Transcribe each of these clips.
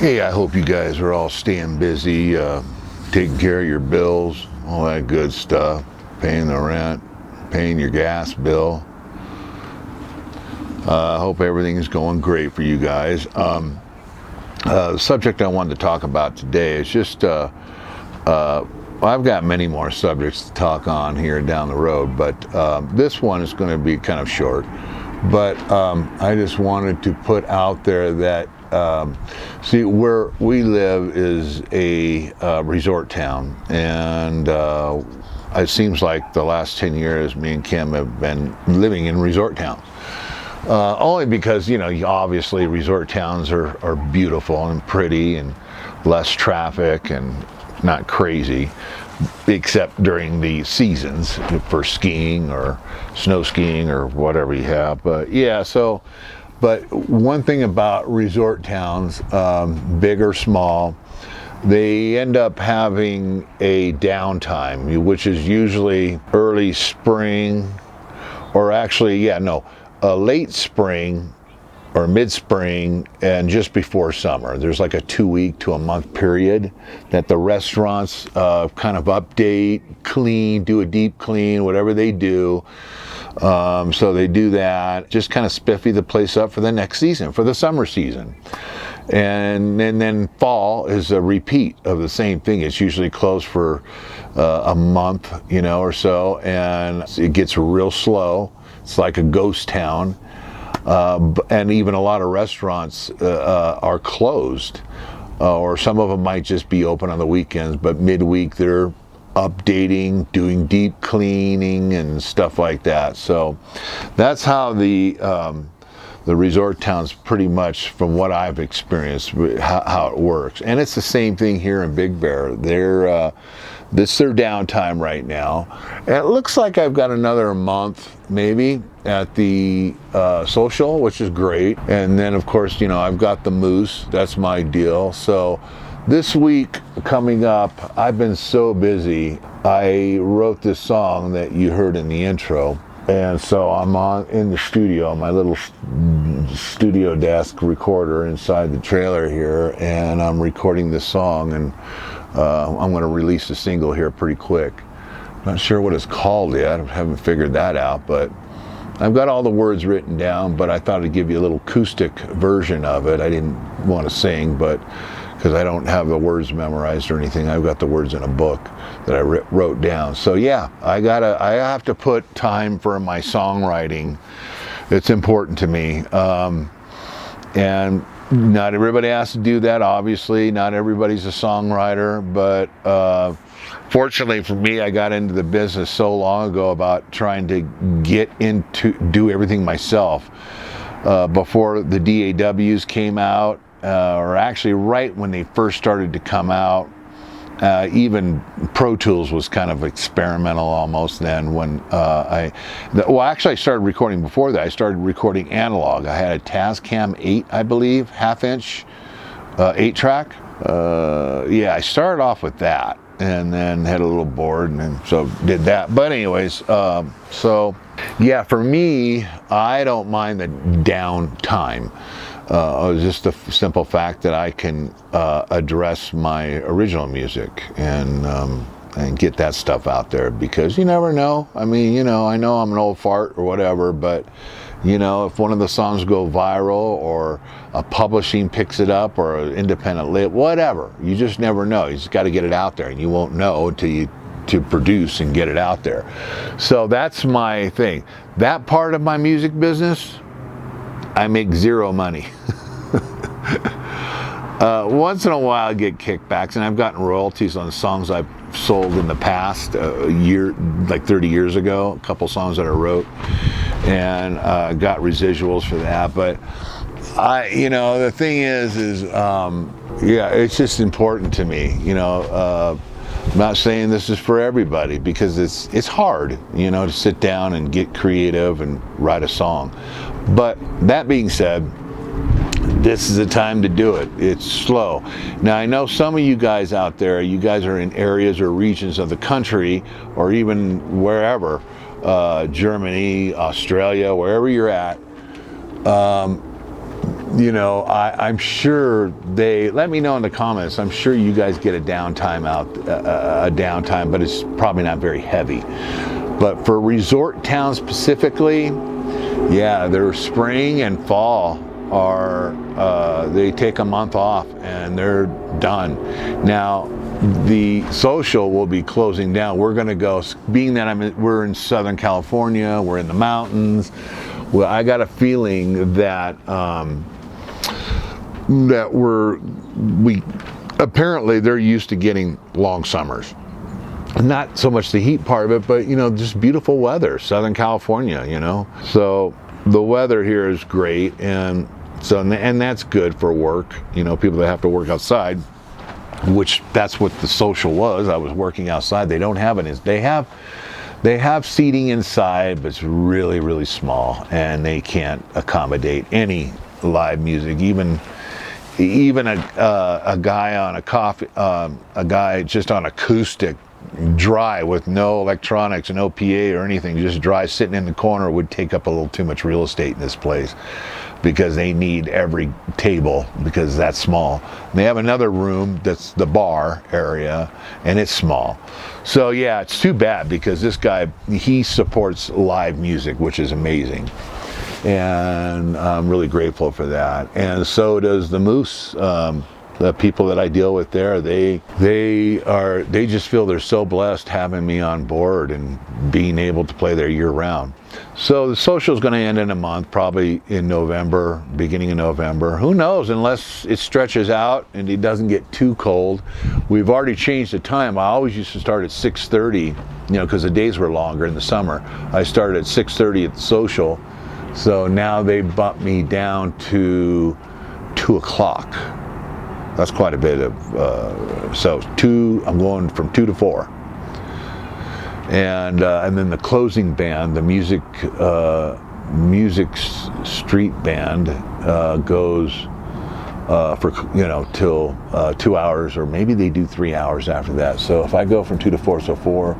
Hey, I hope you guys are all staying busy, taking care of your bills, all that good stuff, paying the rent, paying your gas bill. I hope everything is going great for you guys. The subject I wanted to talk about today is just, I've got many more subjects to talk on here down the road, but this one is going to be kind of short. But I just wanted to put out there that see, where we live is a resort town, and it seems like the last 10 years me and Kim have been living in resort towns. Only because, you know, obviously resort towns are beautiful and pretty and less traffic and not crazy, except during the seasons for skiing or snow skiing or whatever you have. But yeah, so, but one thing about resort towns, big or small, they end up having a downtime, which is usually early spring, or actually, late spring or mid-spring and just before summer. There's like a 2-week to a month period that the restaurants kind of update, clean, do a deep clean, whatever they do. So they do that, just kind of spiffy the place up for the next season, for the summer season. And then fall is a repeat of the same thing. It's usually closed for a month, or so, and it gets real slow. It's like a ghost town. And even a lot of restaurants are closed, or some of them might just be open on the weekends, but midweek they're updating, doing deep cleaning and stuff like that. So that's how the resort towns, pretty much from what I've experienced, how it works. And it's the same thing here in Big Bear. This is their downtime right now. And it looks like I've got another month maybe at the social, which is great. And then of course, I've got the Moose. That's my deal. So this week coming up, I've been so busy. I wrote this song that you heard in the intro. And so I'm in the studio, my little studio desk recorder inside the trailer here, and I'm recording this song, and I'm going to release a single here pretty quick. Not sure what it's called yet. I haven't figured that out, but I've got all the words written down, but I thought I'd give you a little acoustic version of it. I didn't want to sing, but because I don't have the words memorized or anything, I've got the words in a book that I wrote down. So yeah, I have to put time for my songwriting. It's important to me. And not everybody has to do that, obviously. Not everybody's a songwriter, but fortunately for me, I got into the business so long ago about trying to do everything myself. Before the DAWs came out, or actually right when they first started to come out, even Pro Tools was kind of experimental almost then. When actually I started recording before that. I started recording analog. I had a Tascam 8, I believe, half-inch 8-track. I started off with that, and then had a little board, and then so did that. But anyways, so yeah, for me, I don't mind the downtime. Just the simple fact that I can address my original music and get that stuff out there, because you never know. I mean, I know I'm an old fart or whatever, but if one of the songs go viral, or a publishing picks it up, or an independent label, whatever, you just never know. You just got to get it out there, and you won't know until you to produce and get it out there. So that's my thing. That part of my music business, I make zero money. Once in a while I get kickbacks, and I've gotten royalties on songs I've sold in the past, like 30 years ago, a couple songs that I wrote, and got residuals for that. But the thing is it's just important to me. I'm not saying this is for everybody, because it's hard, to sit down and get creative and write a song. But that being said, this is the time to do it. It's slow. Now, I know some of you guys out there, you guys are in areas or regions of the country, or even wherever, Germany, Australia, wherever you're at, you know, I'm sure they let me know in the comments. I'm sure you guys get a downtime but it's probably not very heavy. But for resort towns specifically, yeah, their spring and fall are they take a month off and they're done. Now the social will be closing down. We're going to go, being that we're in Southern California, we're in the mountains. Well, I got a feeling that we apparently they're used to getting long summers. Not so much the heat part of it, but you know, just beautiful weather, Southern California, you know. So the weather here is great, and that's good for work. You know, people that have to work outside, which that's what the social was. I was working outside. They don't have it. They have seating inside, but it's really, really small, and they can't accommodate any live music. Even a guy on a guy just on acoustic, dry, with no electronics, no PA or anything, just dry, sitting in the corner would take up a little too much real estate in this place, because they need every table because that's small. And they have another room that's the bar area, and it's small. So yeah, it's too bad, because this guy, he supports live music, which is amazing. And I'm really grateful for that. And so does the Moose. The people that I deal with there, they just feel they're so blessed having me on board and being able to play there year round. So the social is going to end in a month, probably in November, beginning of November. Who knows, unless it stretches out and it doesn't get too cold. We've already changed the time. I always used to start at 6:30, you know, because the days were longer in the summer. I started at 6:30 at the social. So now they bumped me down to 2 o'clock. That's quite a bit of, I'm going from 2 to 4. And then the closing band, the music street band, goes for, you know, till 2 hours, or maybe they do 3 hours after that. So if I go from 2 to 4, so 4,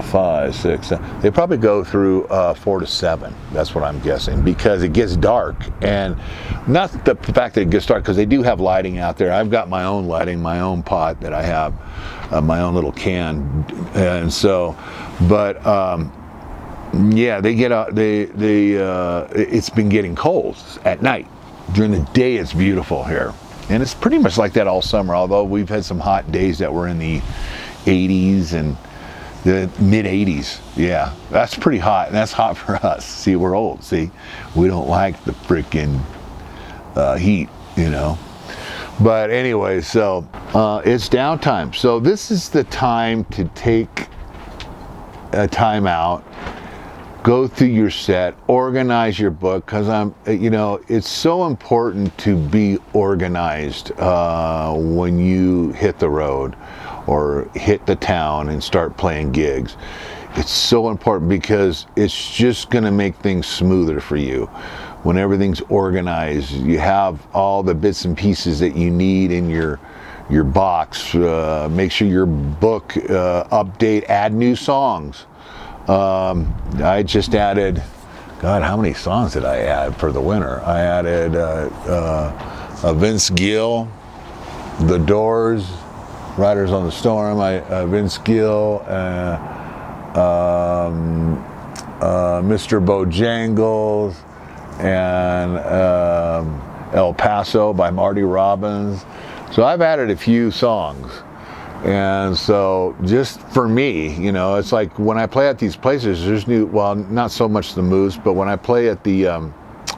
5, 6, 7, they probably go through 4 to 7. That's what I'm guessing, because it gets dark. And not the fact that it gets dark, because they do have lighting out there. I've got my own lighting, my own pot that I have, my own little can. And so, but yeah, they get out. It's been getting cold at night. During the day, it's beautiful here, and it's pretty much like that all summer. Although we've had some hot days that were in the 80s and the mid 80s. Yeah, that's pretty hot, and that's hot for us. See, we're old. See, we don't like the freaking heat, you know. But anyway, so it's downtime. So this is the time to take a time out, go through your set, organize your book, because you know, it's so important to be organized when you hit the road or hit the town and start playing gigs. It's so important, because it's just going to make things smoother for you. When everything's organized, you have all the bits and pieces that you need in your box. Make sure your book update, add new songs. I just added, God, how many songs did I add for the winter? I added Vince Gill, The Doors, Riders on the Storm, Vince Gill, Mr. Bojangles, and El Paso by Marty Robbins. So I've added a few songs. And so just for me, you know, it's like when I play at these places, there's new, well, not so much the Moose, but when I play at the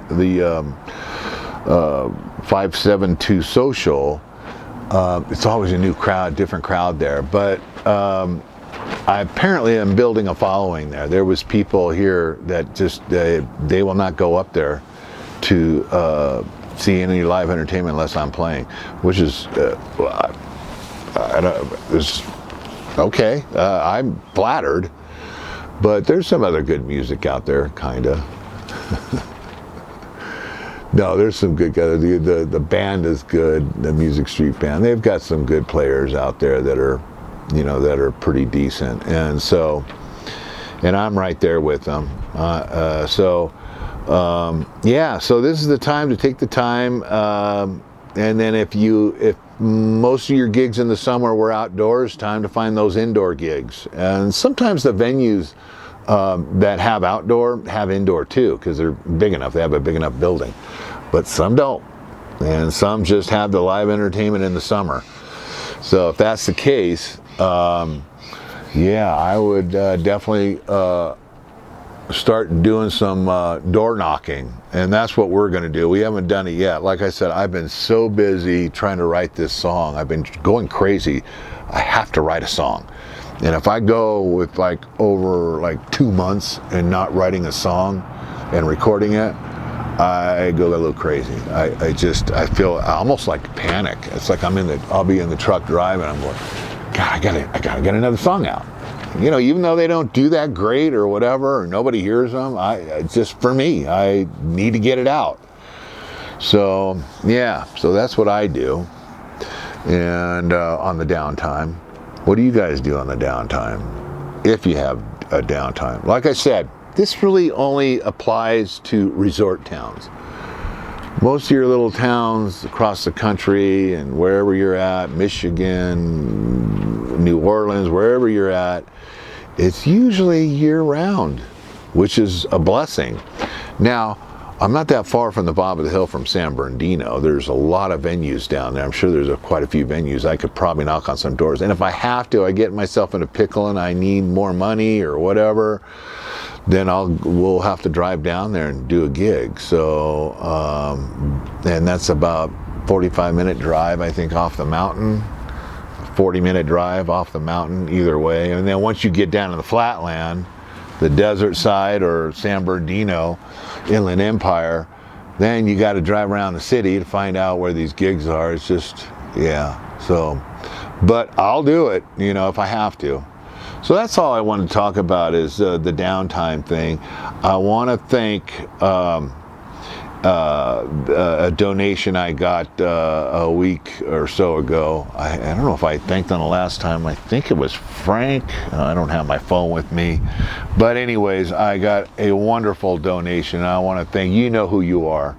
572 Social, it's always a new crowd, different crowd there. But I apparently am building a following there. There was people here that just, they will not go up there to see any live entertainment unless I'm playing, which is, it's okay. I'm flattered, but there's some other good music out there, kinda. No, there's some good guys. The band is good. The Music Street Band. They've got some good players out there that are, you know, that are pretty decent. And so, and I'm right there with them. Yeah, so this is the time to take the time, and then if most of your gigs in the summer were outdoors, time to find those indoor gigs. And sometimes the venues that have outdoor have indoor too, because they're big enough. They have a big enough building, but some don't, and some just have the live entertainment in the summer. So if that's the case, yeah, I would definitely start doing some door knocking, and that's what we're going to do. We haven't done it yet. Like I said, I've been so busy trying to write this song. I've been going crazy. I have to write a song, and if I go with over 2 months and not writing a song and recording it, I go a little crazy. I feel almost like panic. It's like I'll be in the truck driving. I'm going, God, I gotta get another song out. You know, even though they don't do that great or whatever, or nobody hears them, just for me, I need to get it out. So yeah, so that's what I do. And on the downtime, what do you guys do on the downtime? If you have a downtime, like I said, this really only applies to resort towns. Most of your little towns across the country and wherever you're at, Michigan, New Orleans, wherever you're at, it's usually year-round, which is a blessing. Now, I'm not that far from the bottom of the hill from San Bernardino. There's a lot of venues down there. I'm sure there's quite a few venues. I could probably knock on some doors. And if I have to, I get myself in a pickle and I need more money or whatever, then we'll have to drive down there and do a gig. So, and that's about 45-minute drive, I think, off the mountain. 40-minute drive off the mountain, either way. And then once you get down to the flatland, the desert side or San Bernardino, Inland Empire, then you got to drive around the city to find out where these gigs are. It's just, yeah. So, but I'll do it, if I have to. So that's all I want to talk about is the downtime thing. I want to thank a donation I got a week or so ago. I don't know if I thanked them the last time. I think it was Frank. I don't have my phone with me. But anyways, I got a wonderful donation. And I want to thank you. Know who you are.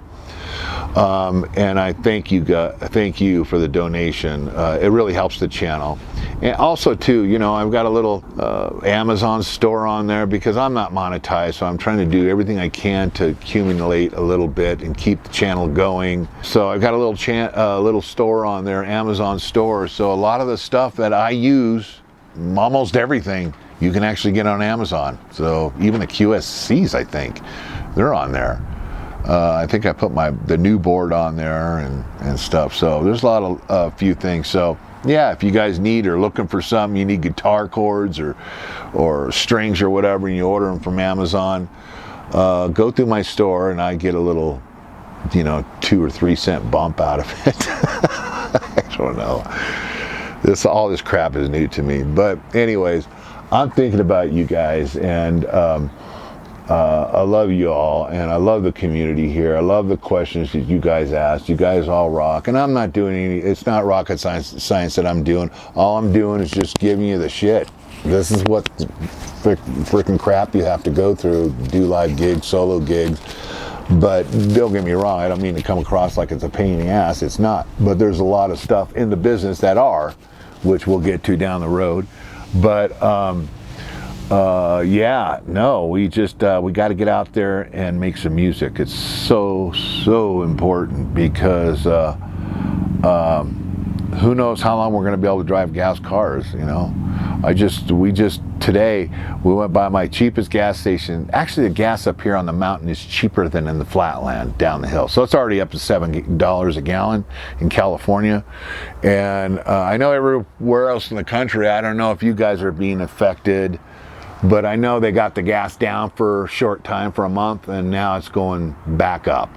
And I thank you for the donation. It really helps the channel. And also too, I've got a little Amazon store on there because I'm not monetized, so I'm trying to do everything I can to accumulate a little bit and keep the channel going. So I've got a little store on there, Amazon store. So a lot of the stuff that I use, almost everything, you can actually get on Amazon. So even the QSCs, I think, they're on there. I think I put the new board on there and stuff. So there's a lot of few things. So yeah, if you guys need or looking for something, you need guitar chords or strings or whatever, and you order them from Amazon, go through my store and I get a little, 2 or 3 cent bump out of it. I don't know. All this crap is new to me. But anyways, I'm thinking about you guys, and I love you all, and I love the community here. I love the questions that you guys ask. You guys all rock, and I'm not doing it's not rocket science that I'm doing. All I'm doing is just giving you the shit. This is what freaking crap you have to go through, do live gigs, solo gigs. But don't get me wrong, I don't mean to come across like it's a pain in the ass. It's not. But there's a lot of stuff in the business that are, which we'll get to down the road. But yeah, no, we got to get out there and make some music. It's so important because who knows how long we're going to be able to drive gas cars, today we went by my cheapest gas station. Actually, the gas up here on the mountain is cheaper than in the flatland down the hill. So it's already up to $7 a gallon in California. And I know everywhere else in the country, I don't know if you guys are being affected, but I know they got the gas down for a short time, for a month, and now it's going back up.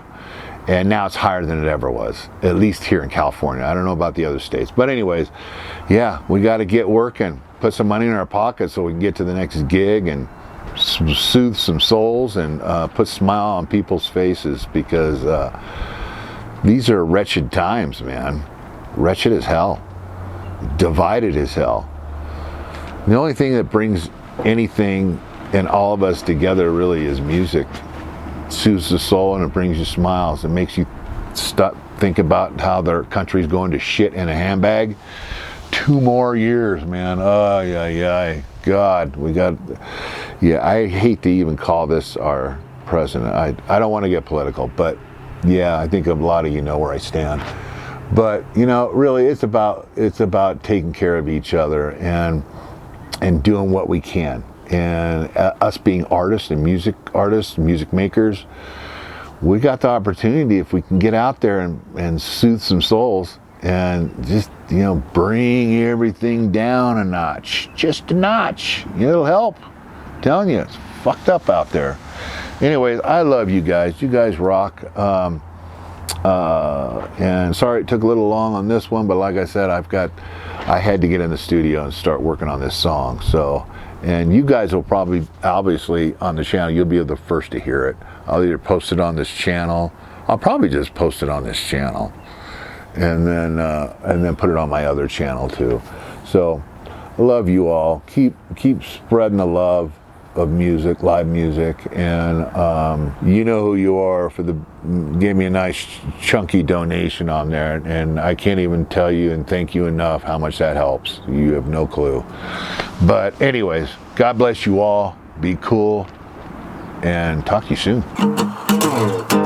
And now it's higher than it ever was, at least here in California. I don't know about the other states. But anyways, yeah, we got to get working, put some money in our pocket so we can get to the next gig and soothe some souls and put a smile on people's faces, because these are wretched times, man. Wretched as hell. Divided as hell. The only thing that brings anything and all of us together really is music. soothes the soul and it brings you smiles. It makes you think about how their country's going to shit in a handbag. 2 more years, man. Oh, yeah. God, yeah, I hate to even call this our president. I don't want to get political, but yeah, I think a lot of you know where I stand. But, you know, really it's about taking care of each other and doing what we can. And us being artists and music makers, we got the opportunity, if we can get out there and soothe some souls and just, you know, bring everything down a notch, just a notch. It'll help. I'm telling you, it's fucked up out there. Anyways, I love you guys. You guys rock. And sorry it took a little long on this one, but like I said, I had to get in the studio and start working on this song. So, and you guys will probably, obviously on the channel, you'll be the first to hear it. I'll either post it on this channel. I'll probably just post it on this channel, and then put it on my other channel too. So, I love you all. Keep spreading the love of music, live music, and you know who you are. Gave me a nice chunky donation on there, and I can't even tell you and thank you enough how much that helps. You have no clue. But anyways, God bless you all. Be cool, and talk to you soon.